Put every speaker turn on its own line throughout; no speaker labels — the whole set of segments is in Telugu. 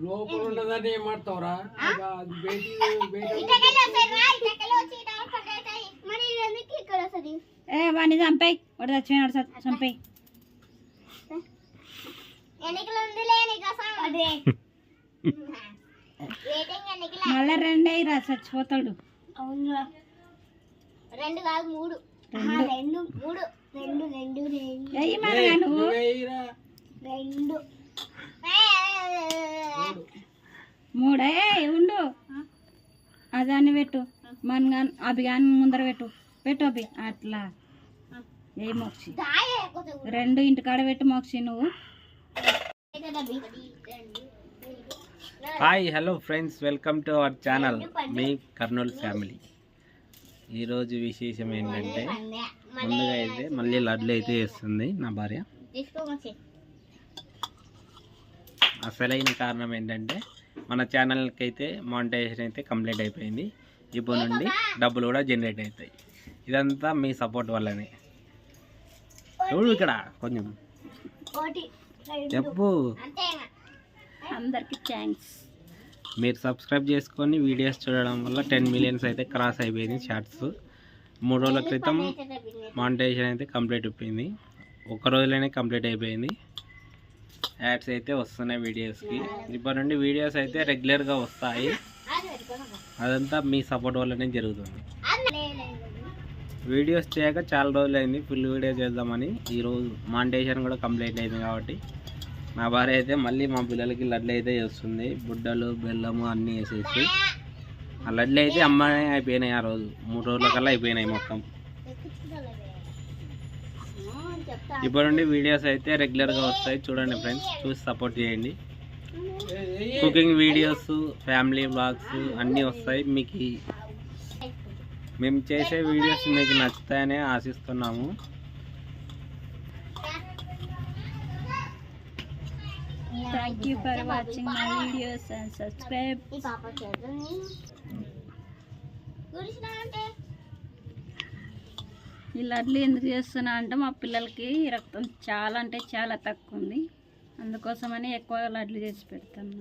లోపల ఉన్నదని ఏం ಮಾಡ್ತಾವ್ರಾ
వాడిని చంపాయి వాడు చచ్చిపోయినాడు చంపాయి మళ్ళా రెండే రా చచ్చిపోతాడు.
అవునురా 2 కాదు 3 2 3 2 2
వెయ్యి మరగా నువ్వు
2
మూడే ఉండు అదాన్ని పెట్టు మన అవి కానీ ముందర పెట్టు పెట్టు అవి అట్లా ఏ మోక్షి 2 ఇంటికాడ పెట్టు మోక్షి నువ్వు.
Hi hello friends, welcome to our channel me Kurnool family. ఈరోజు విశేషం ఏంటంటే ముందుగా అయితే మళ్ళీ లడ్లు అయితే వేస్తుంది నా భార్య. అసలైన కారణం ఏంటంటే మన ఛానల్కి అయితే మానిటైజేషన్ అయితే కంప్లీట్ అయిపోయింది. ఇప్పుడు నుండి డబ్బులు కూడా జనరేట్ అవుతాయి. ఇదంతా మీ సపోర్ట్ వల్లనే. చూడు ఇక్కడ కొంచెం చెప్పు.
అందరికి థ్యాంక్స్.
మీరు సబ్స్క్రైబ్ చేసుకొని వీడియోస్ చూడడం వల్ల 10 మిలియన్స్ అయితే క్రాస్ అయిపోయింది. షార్ట్స్ 3 రోజుల క్రితం మానిటైజేషన్ అయితే కంప్లీట్ అయిపోయింది. 1 రోజులోనే కంప్లీట్ అయిపోయింది. యాడ్స్ అయితే వస్తున్నాయి వీడియోస్కి. ఇప్పటి నుండి వీడియోస్ అయితే రెగ్యులర్గా వస్తాయి. అదంతా మీ సపోర్ట్ వల్లనే జరుగుతుంది. వీడియోస్ చేయక చాలా రోజులు అయింది. ఫుల్ వీడియో చేద్దామని ఈరోజు మానిటైజేషన్ కూడా కంప్లీట్ అయింది కాబట్టి మా భార్య అయితే మళ్ళీ మా పిల్లలకి లడ్లు అయితే చేస్తుంది. బుడ్డలు బెల్లము అన్నీ వేసేసి ఆ లడ్లు అయితే అమ్మాయి అయిపోయినాయి. ఆ రోజు 3 రోజుల కల్లా అయిపోయినాయి మొత్తం. ఇప్పటి నుండి వీడియోస్ అయితే రెగ్యులర్గా వస్తాయి. చూడండి ఫ్రెండ్స్, చూసి సపోర్ట్ చేయండి. కుకింగ్ వీడియోస్, ఫ్యామిలీ వ్లాగ్స్ అన్నీ వస్తాయి. మీకు మేము చేసే వీడియోస్ మీకు నచ్చుతాయని ఆశిస్తున్నాము.
Thank you for watching my videos and subscribe. ఈ లడ్లు ఎందుకు చేస్తున్నా అంటే మా పిల్లలకి రక్తం చాలా అంటే చాలా తక్కువ ఉంది. అందుకోసమని ఎక్కువ లడ్లు చేసి పెడతాను.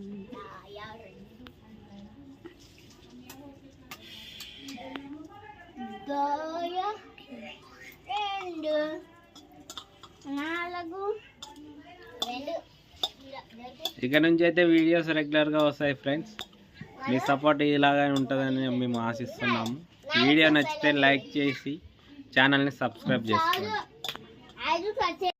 ఇక నుంచి అయితే వీడియోస్ రెగ్యులర్గా వస్తాయి ఫ్రెండ్స్. మీ సపోర్ట్ ఇలాగే ఉంటుందని మేము ఆశిస్తున్నాము. వీడియో నచ్చితే లైక్ చేసి ఛానల్ని సబ్స్క్రైబ్ చేసుకోండి.